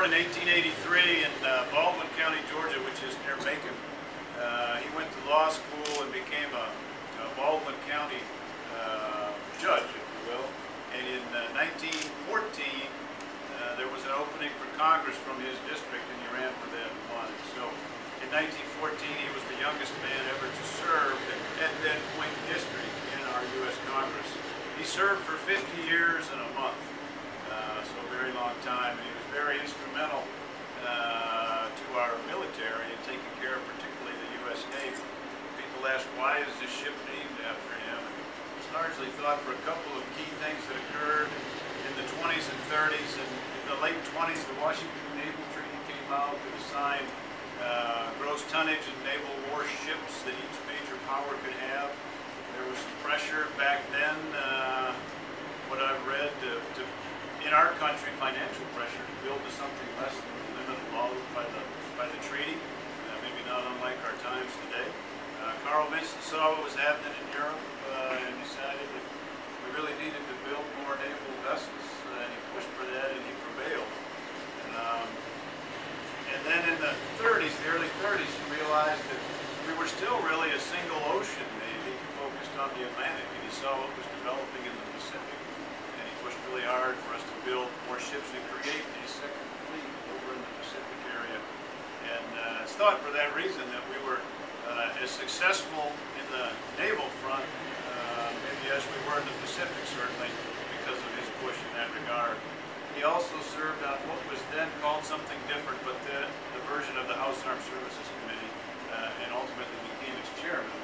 born in 1883 in Baldwin County, Georgia, which is near Macon. He went to law school and became a Baldwin County judge, if you will. And in 1914, there was an opening for Congress from his district, and he ran for that and won. So in 1914, he was the youngest man ever to serve at that point in history in our U.S. Congress. He served for 50 years and a month, so a very long time, and he was very instrumental to our military in taking care of particularly the U.S. Navy. People ask, why is this ship named after him? It's largely thought for a couple of key things that occurred in the 20s and 30s. And in the late 20s, the Washington Naval Treaty came out that assigned gross tonnage and naval warships that each major power could have. There was some pressure back then, what I've read, in our country, financial pressure to build to something less than the limit allowed by the treaty, maybe not unlike our times today. Carl Vinson saw what was happening in Europe and decided that we really needed to build more naval vessels, and he pushed for that and he prevailed. And then in the 30s, the early 30s, he realized that we were still really a single ocean Navy focused on the Atlantic, and he saw what was developing in the Pacific, and he pushed really hard for us to build more ships and create a second fleet over in the Pacific area. And it's thought for that reason that we were as successful in the naval front, maybe as we were in the Pacific, certainly, because of his push in that regard. He also served on what was then called something different, but the version of the House Armed Services Committee, and ultimately became its chairman.